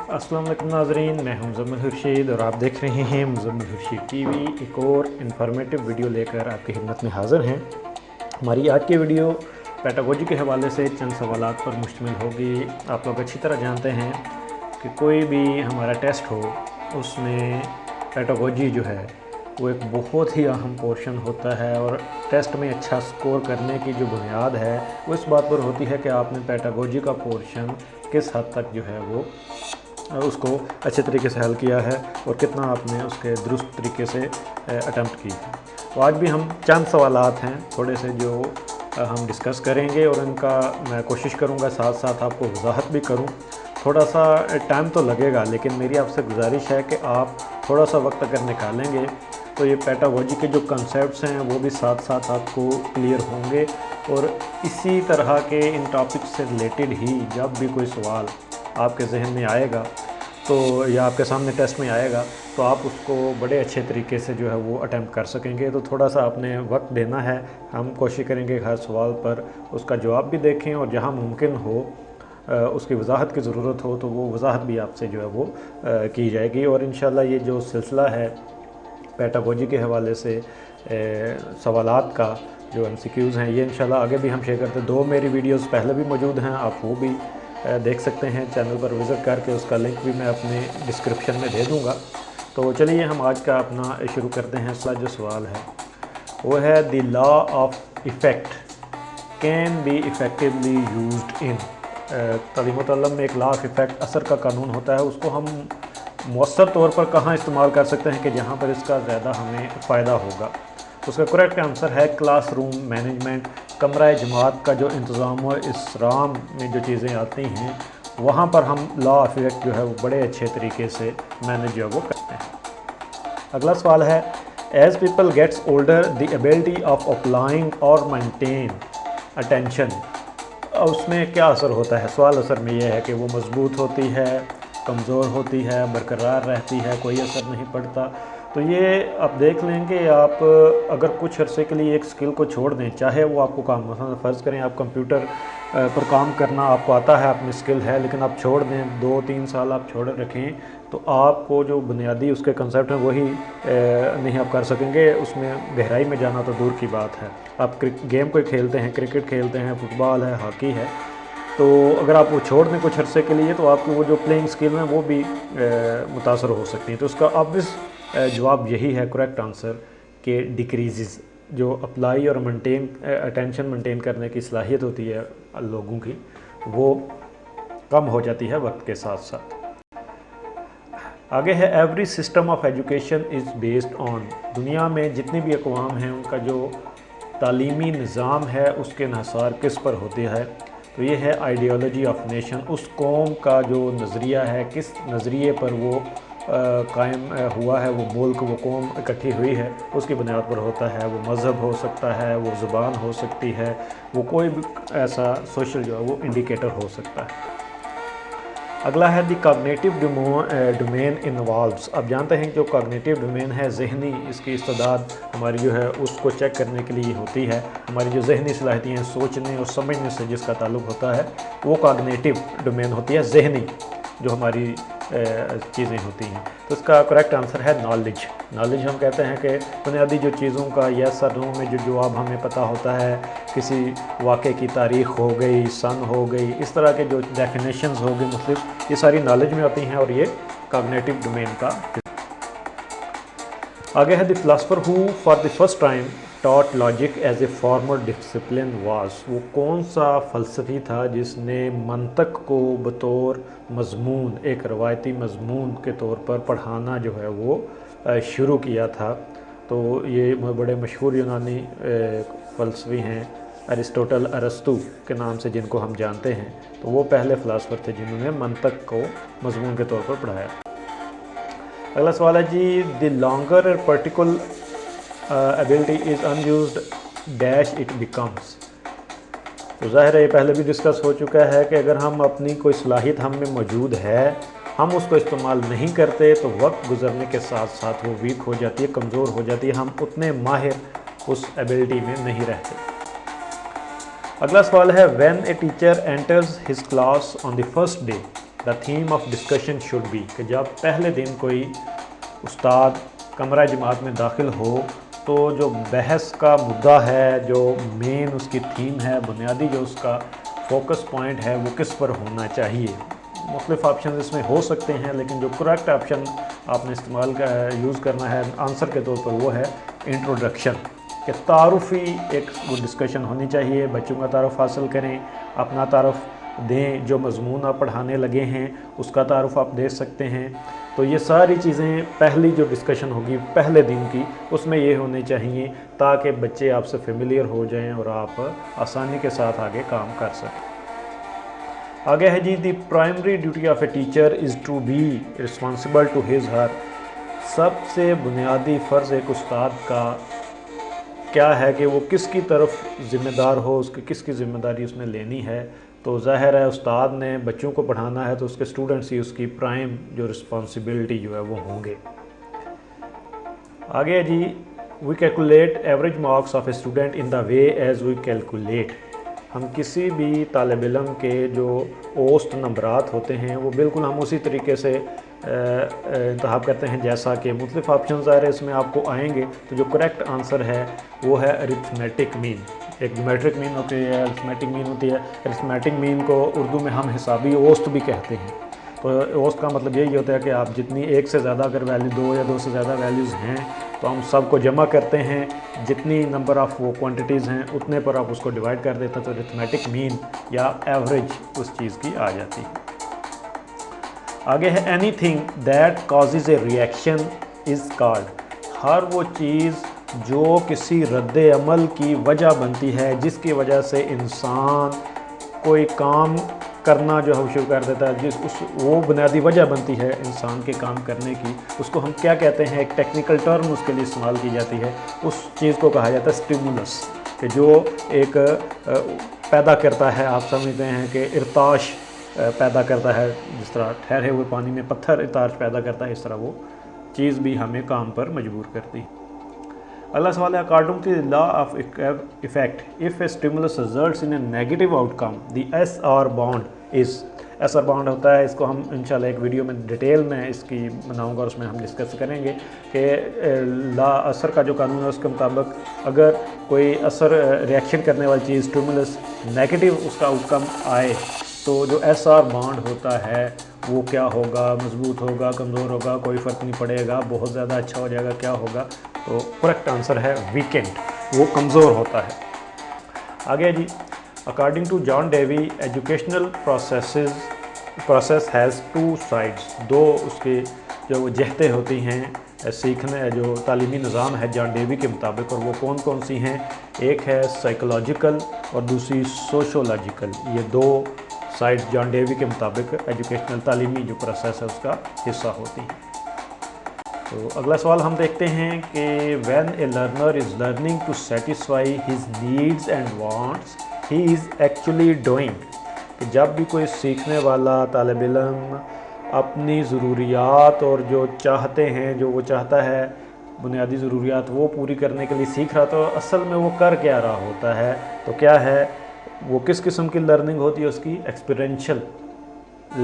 अस्सलाम वालेकुम नाज़रीन, मैं हूं मुज़म्मिल खुर्शीद और आप देख रहे हैं मुज़म्मिल खुर्शीद टीवी। एक और इन्फॉर्मेटिव वीडियो लेकर आपकी खिदमत में हाज़िर हैं। हमारी आज की वीडियो पेडागोजी के हवाले से चंद सवालात पर मुश्तमिल होगी। आप लोग अच्छी तरह जानते हैं कि कोई भी हमारा टेस्ट हो उसमें पेडागोजी जो है वो एक बहुत ही अहम पोर्शन होता है और टेस्ट में अच्छा स्कोर करने की जो बुनियाद है वो इस बात पर होती है कि आपने पेडागोजी का पोर्शन किस हद तक जो है वो उसको अच्छे तरीके से हल किया है और कितना आपने उसके दुरुस्त तरीके से अटैम्प्ट की है। तो आज भी हम चंद सवालात हैं थोड़े से जो हम डिस्कस करेंगे और इनका मैं कोशिश करूंगा साथ साथ आपको वजाहत भी करूं। थोड़ा सा टाइम तो लगेगा लेकिन मेरी आपसे गुजारिश है कि आप थोड़ा सा वक्त अगर निकालेंगे तो ये पेडागोजी के जो कंसेप्ट्स हैं वो भी साथ साथ आपको क्लियर होंगे और इसी तरह के इन टॉपिक्स से रिलेटेड ही जब भी कोई सवाल आपके जहन में आएगा तो या आपके सामने टेस्ट में आएगा तो आप उसको बड़े अच्छे तरीके से जो है वो अटैम्प्ट कर सकेंगे। तो थोड़ा सा आपने वक्त देना है। हम कोशिश करेंगे हर सवाल पर उसका जवाब भी देखें और जहाँ मुमकिन हो उसकी वजाहत की ज़रूरत हो तो वो वजाहत भी आपसे जो है वो की जाएगी। और इंशाल्लाह ये जो सिलसिला है पेडागोजी के हवाले से सवालात का जो MCQs हैं ये इंशाल्लाह आगे भी हम शेयर करते हैं। 2 मेरी वीडियोस पहले भी मौजूद हैं, आप वो भी देख सकते हैं चैनल पर विज़िट करके। उसका लिंक भी मैं अपने डिस्क्रिप्शन में दे दूँगा। तो चलिए हम आज का अपना शुरू करते हैं। अगला जो सवाल है वो है the law of effect can be effectively used in. तालीम व ताल्लुम में एक लॉ ऑफ इफ़ेक्ट असर का कानून होता है, उसको हम मौसर तौर पर कहाँ इस्तेमाल कर सकते हैं कि जहाँ पर इसका ज़्यादा हमें फ़ायदा होगा। तो उसका करेक्ट आंसर है क्लासरूम मैनेजमेंट। कमरा जमात का जो इंतज़ाम व इसराम में जो चीज़ें आती हैं वहाँ पर हम लॉ ऑफ इफ़ेक्ट जो है वो बड़े अच्छे तरीके से मैनेज जो वो करते हैं। अगला सवाल है as people gets older the ability of applying or maintain attention. उसमें क्या असर होता है? सवाल असर में यह है कि वो मजबूत होती है, कमज़ोर होती है, बरकरार रहती है, कोई असर नहीं पड़ता। तो ये आप देख लें कि आप अगर कुछ अरसे के लिए एक स्किल को छोड़ दें, चाहे वो आपको काम मसलन फ़र्ज़ करें आप कंप्यूटर पर काम करना आपको आता है, अपनी स्किल है, लेकिन आप छोड़ दें 2-3 साल आप छोड़ रखें तो आपको जो बुनियादी उसके कंसेप्ट हैं वही नहीं आप कर सकेंगे। उसमें गहराई में जाना तो दूर की बात है। आप गेम कोई खेलते हैं, क्रिकेट खेलते हैं, फुटबॉल है, हॉकी है, तो अगर आप वो छोड़ दें कुछ अरसे के लिए तो आपकी वो जो प्लेइंग स्किल है वो भी मुतासर हो सकती है। तो उसका ऑब्वियस जवाब यही है करेक्ट आंसर कि डिक्रीज़ जो अप्लाई और मेंटेन अटेंशन मेंटेन करने की सलाहियत होती है लोगों की वो कम हो जाती है वक्त के साथ साथ। आगे है every system of education is based on. दुनिया में जितनी भी अक़वाम हैं उनका जो तालीमी निज़ाम है उसके इन्हिसार किस पर होते हैं? तो ये है आइडियोलॉजी ऑफ नेशन। उस कौम का जो नज़रिया है, किस नज़रिए पर वो कायम हुआ है, वो मुल्क, वो कौम इकट्ठी हुई है, उसकी बुनियाद पर होता है। वो मज़हब हो सकता है, वो ज़ुबान हो सकती है, वो कोई भी ऐसा सोशल जो है वो इंडिकेटर हो सकता है। अगला है द कॉग्निटिव डोमेन इन्वॉल्व्स। अब जानते हैं कि जो कॉग्निटिव डोमेन है जहनी, इसकी इस्तेदाद हमारी जो है उसको चेक करने के लिए होती है। हमारी जो जहनी सलाहियतें हैं, सोचने और समझने से जिसका ताल्लुक़ होता है वो कॉग्निटिव डोमेन होती है, जहनी जो हमारी चीज़ें होती हैं। तो इसका करेक्ट आंसर है नॉलेज। नॉलेज हम कहते हैं कि बुनियादी जो चीज़ों का यस और नो में जो जवाब हमें पता होता है, किसी वाक़े की तारीख़ हो गई, सन हो गई, इस तरह के जो डेफिनेशंस हो गई मुख्तलिफ, ये सारी नॉलेज में आती हैं और ये कॉग्निटिव डोमेन का। आगे है the philosopher who for the first time taught logic as a formal discipline was. वो कौन सा फ़लसफ़ी था जिसने मंतक को बतौर मज़मून, एक रवायती मज़मून के तौर पर पढ़ाना जो है वो शुरू किया था? तो ये बड़े मशहूर यूनानी फ़लसफ़ी हैं अरिस्टोटल, अरस्तु के नाम से जिनको हम जानते हैं। तो वो पहले फ़िलासफ़र थे जिन्होंने मंतक को मज़मून के तौर पर पढ़ाया। अगला सवाल है जी the longer particular ability is unused dash it becomes. तो ज़ाहिर है ये पहले भी डिस्कस हो चुका है कि अगर हम अपनी कोई सलाहियत हम में मौजूद है, हम उसको इस्तेमाल नहीं करते तो वक्त गुजरने के साथ साथ वो वीक हो जाती है, कमज़ोर हो जाती है, हम उतने माहिर उस एबिलिटी में नहीं रहते। अगला सवाल है when a teacher enters his class on the first day. The theme of discussion should be, कि जब पहले दिन कोई उस्ताद कमरा जमात में दाखिल हो तो जो बहस का मुद्दा है, जो मेन उसकी थीम है, बुनियादी जो उसका फोकस पॉइंट है वो किस पर होना चाहिए। मुख्तलिफ ऑप्शन इसमें हो सकते हैं, लेकिन जो करेक्ट ऑप्शन आपने इस्तेमाल का यूज़ करना है आंसर के तौर पर वो है इंट्रोडक्शन, कि तारुफ़ी एक वो डिस्कशन होनी चाहिए। बच्चों का तारुफ़ हासिल करें, अपना तारुफ़ दें, जो मज़मून आप पढ़ाने लगे हैं उसका तारुफ़ आप दे सकते हैं। तो ये सारी चीज़ें पहली जो डिस्कशन होगी पहले दिन की, उसमें ये होनी चाहिए ताकि बच्चे आपसे फेमिलियर हो जाएं और आप आसानी के साथ आगे काम कर सकें। आगे है जी, the primary duty of a teacher is to be responsible to his her. सबसे बुनियादी फ़र्ज़ एक उस्ताद का क्या है कि वो किसकी तरफ ज़िम्मेदार हो, उसकी किसकी ज़िम्मेदारी उसने लेनी है। तो ज़ाहिर है उस्ताद ने बच्चों को पढ़ाना है तो उसके स्टूडेंट्स ही उसकी प्राइम जो रिस्पॉन्सिबिलिटी जो है वो होंगे। आगे जी, we calculate average marks of a student in the way as we calculate. हम किसी भी तालिब इल्म के जो औसत नंबरात होते हैं वो बिल्कुल हम उसी तरीके से इंतखाब करते हैं जैसा कि मुख्तलिफ ऑप्शन ज़ाहिर इसमें आपको आएंगे। तो जो करेक्ट आंसर है वो है अरिथमेटिक मीन। एक ज्योमेट्रिक मीन होती है, अरिथमेटिक मीन होती है। अरिथमेटिक मीन को उर्दू में हम हिसाबी औसत भी कहते हैं। तो औसत का मतलब यही होता है कि आप जितनी एक से ज़्यादा अगर वैल्यू दो या दो से ज़्यादा वैल्यूज़ हैं तो हम सबको जमा करते हैं, जितनी नंबर ऑफ़ वो क्वांटिटीज़ हैं उतने पर आप उसको डिवाइड कर देते हैं, तो अरिथमेटिक मीन या एवरेज उस चीज़ की आ जाती है। आगे है anything that causes a reaction is called. हर वो चीज़ जो किसी रद्द अमल की वजह बनती है, जिसकी वजह से इंसान कोई काम करना जो है वो शुरू कर देता है, वो बुनियादी वजह बनती है इंसान के काम करने की, उसको हम क्या कहते हैं, एक टेक्निकल टर्म उसके लिए इस्तेमाल की जाती है। उस चीज़ को कहा जाता है स्टिमुलस, कि जो एक पैदा करता है, आप समझते हैं कि इर्ताश पैदा करता है, जिस तरह ठहरे हुए पानी में पत्थर इर्ताश पैदा करता है, इस तरह वो चीज़ भी हमें काम पर मजबूर करती है। अगला सवाल है, according to the law of effect, if a stimulus results in a negative outcome the S R bound is. S R bound होता है, इसको हम इंशाल्लाह एक वीडियो में डिटेल में इसकी बनाऊंगा और उसमें हम डिस्कस करेंगे कि ला असर का जो कानून है उसके मुताबिक अगर कोई असर रिएक्शन करने वाली चीज़ स्टिमुलस नेगेटिव उसका आउटकम आए तो जो एस आर बाउंड होता है वो क्या होगा, मजबूत होगा, कमज़ोर होगा, कोई फ़र्क नहीं पड़ेगा, बहुत ज़्यादा अच्छा हो जाएगा, क्या होगा। तो करेक्ट आंसर है वीकेंड, वो कमज़ोर होता है। आगे जी, according to John Dewey educational process has two sides. दो उसके जो वो जहतें होती हैं सीखने, जो तालीमी निज़ाम है जॉन डेवी के मुताबिक, और वो कौन कौन सी हैं। एक है साइकोलॉजिकल और दूसरी सोशोलॉजिकल। ये दो साइड जॉन डेवी के मुताबिक एजुकेशनल तालीमी जो प्रोसेस है उसका हिस्सा होती है। तो अगला सवाल हम देखते हैं कि when a learner is learning to satisfy his needs and wants he is actually doing. कि जब भी कोई सीखने वाला तालिब इल्म अपनी ज़रूरियात और जो चाहते हैं, जो वो चाहता है बुनियादी ज़रूरियात वो पूरी करने के लिए सीख रहा, तो असल में वो कर क्या रहा होता है। तो क्या है वो, किस किस्म की लर्निंग होती है, उसकी एक्सपीरियंशियल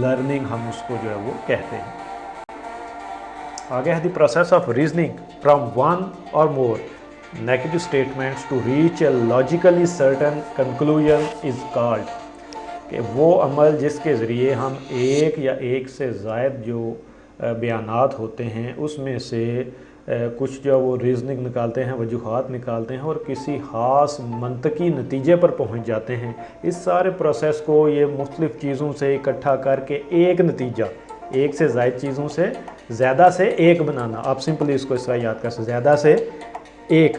लर्निंग हम उसको जो है वो कहते हैं। आगे है the process of reasoning from one or more negative statements to reach a logically certain conclusion is called. कि वो अमल जिसके ज़रिए हम एक या एक से ज़ायद जो बयानात होते हैं उसमें से कुछ जो वो रीज़निंग निकालते हैं, वजूहात निकालते हैं और किसी ख़ास मंतकी नतीजे पर पहुंच जाते हैं। इस सारे प्रोसेस को ये मुख्तलिफ़ चीज़ों से इकट्ठा करके एक नतीजा, एक से ज़ायद चीज़ों से ज़्यादा से एक बनाना, आप सिंपली इसको इस तरह याद कर सकते, ज़्यादा से एक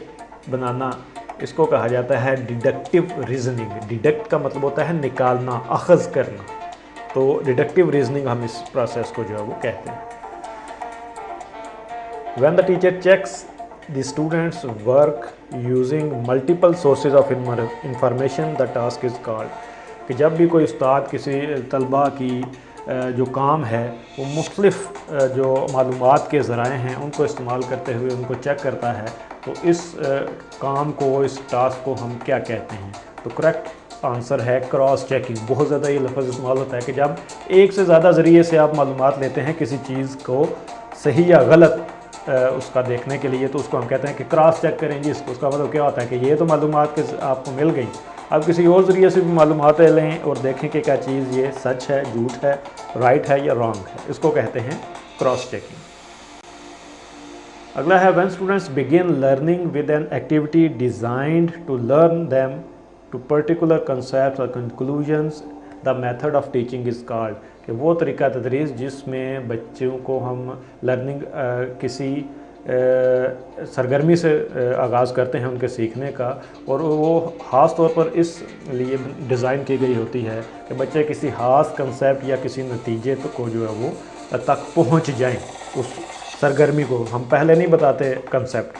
बनाना, इसको कहा जाता है डिडक्टिव रीज़निंग। डिडक्ट का मतलब होता है निकालना, अखज़ करना। तो डिडक्टिव रीज़निंग हम इस प्रोसेस को जो है वो कहते हैं। When the teacher checks the students' work using multiple sources of information, the task is called। कि जब भी कोई उस्ताद किसी तलबा की जो काम है वो मुख्तलिफ जो मालूमात के ज़राए हैं उनको इस्तेमाल करते हुए उनको चेक करता है, तो इस काम को, इस टास्क को हम क्या कहते हैं। तो करेक्ट आंसर है क्रॉस चेकिंग। बहुत ज़्यादा ये लफ्ज़ इस्तेमाल होता है कि जब एक से ज़्यादा ज़रिए से आप मालूमात लेते हैं किसी चीज़ को सही या गलत उसका देखने के लिए, तो उसको हम कहते हैं कि क्रॉस चेक करें जी इसको। उसका मतलब क्या होता है कि ये तो मालूमात आपको मिल गई, अब किसी और ज़रिए से भी मालूमात लें और देखें कि क्या चीज़ ये सच है, झूठ है, राइट है या रॉन्ग है। इसको कहते हैं क्रॉस चेकिंग। अगला है when students begin learning with an activity designed to learn them to particular concept or conclusions the method of teaching is called. कि वो तरीका तदरीस जिसमें बच्चों को हम लर्निंग किसी सरगर्मी से आगाज़ करते हैं उनके सीखने का, और वो ख़ास तौर पर इस लिए डिज़ाइन की गई होती है कि बच्चे किसी ख़ास कंसेप्ट या किसी नतीजे को जो है वो तक पहुंच जाएं। उस सरगर्मी को हम पहले नहीं बताते कंसेप्ट,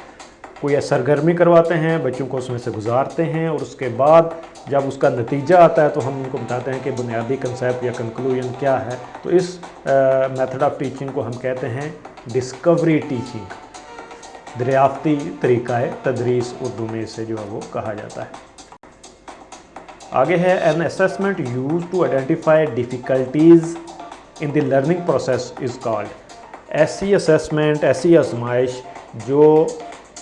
कोई सरगर्मी करवाते हैं, बच्चों को उसमें से गुजारते हैं, और उसके बाद जब उसका नतीजा आता है तो हम उनको बताते हैं कि बुनियादी कंसेप्ट या कंक्लूजन क्या है। तो इस मेथड ऑफ टीचिंग को हम कहते हैं डिस्कवरी टीचिंग, दरियाफ्ती तरीका है तदरीस उर्दू में इसे जो है वो कहा जाता है। आगे है an assessment use to identify difficulties in the learning process is called. ऐसी असेसमेंट, ऐसी आजमाइश जो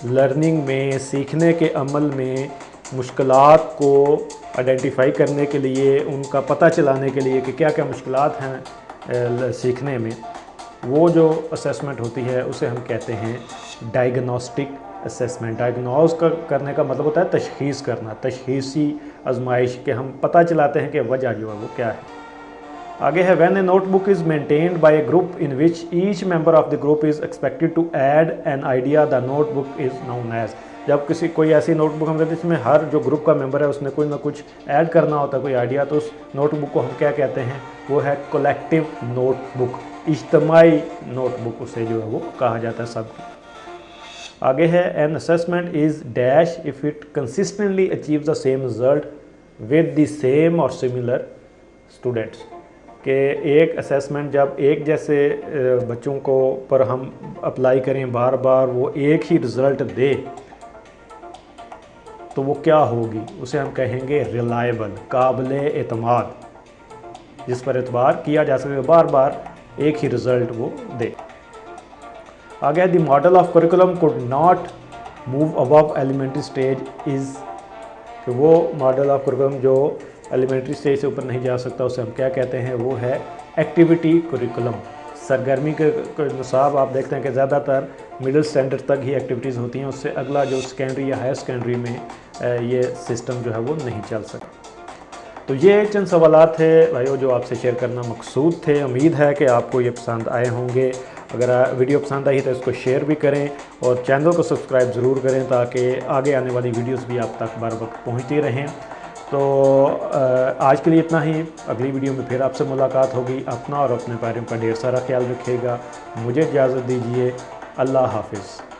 लर्निंग में, सीखने के अमल में मुश्किलात को आइडेंटिफाई करने के लिए, उनका पता चलाने के लिए कि क्या क्या मुश्किलात हैं सीखने में, वो जो असेसमेंट होती है उसे हम कहते हैं डायग्नोस्टिक असेसमेंट। डायग्नोज करने का मतलब होता है तशख़ीस करना, तशख़ीसी आजमाइश के हम पता चलाते हैं कि वजह जो है वो क्या है। आगे है when a notebook is maintained by a group in which each member of the group is expected to add an idea the notebook is known as. जब कोई ऐसी नोटबुक हम देते हैं जिसमें हर जो ग्रुप का मेंबर है उसने कोई ना कुछ ऐड करना होता है, कोई आइडिया, तो उस नोटबुक को हम क्या कहते हैं, वो है कलेक्टिव नोटबुक, इज्तमाई नोटबुक उसे जो है वो कहा जाता है सबकी। आगे है an assessment is dash if it consistently achieve the same result with the same और सिमिलर स्टूडेंट्स। कि एक असेसमेंट जब एक जैसे बच्चों को पर हम अप्लाई करें बार बार, वो एक ही रिज़ल्ट दे तो वो क्या होगी, उसे हम कहेंगे रिलायबल, काबिले एतमाद, जिस पर एतबार किया जा सके, बार बार एक ही रिज़ल्ट वो दे। आगे the model of curriculum could not move above elementary stage is. कि वो मॉडल ऑफ करिकुलम जो एलिमेंट्री स्टेज से ऊपर नहीं जा सकता उसे हम क्या कहते हैं, वो है एक्टिविटी करिकुलम। सरगर्मी के निसाब आप देखते हैं कि ज़्यादातर मिडिल स्टैंडर्ड तक ही एक्टिविटीज़ होती हैं, उससे अगला जो सेकेंडरी या हायर सेकेंडरी में ये सिस्टम जो है वो नहीं चल सकता। तो ये चंद सवालात थे भाइयों जो आपसे शेयर करना मकसूद थे। उम्मीद है कि आपको ये पसंद आए होंगे। अगर वीडियो पसंद आई तो इसको शेयर भी करें और चैनल को सब्सक्राइब ज़रूर करें ताकि आगे आने वाली वीडियोस भी आप तक बर वक्त पहुँचती रहें। तो आज के लिए इतना ही। अगली वीडियो में फिर आपसे मुलाकात होगी। अपना और अपने प्यारों का ढेर सारा ख्याल रखिएगा। मुझे इजाज़त दीजिए। अल्लाह हाफिज़।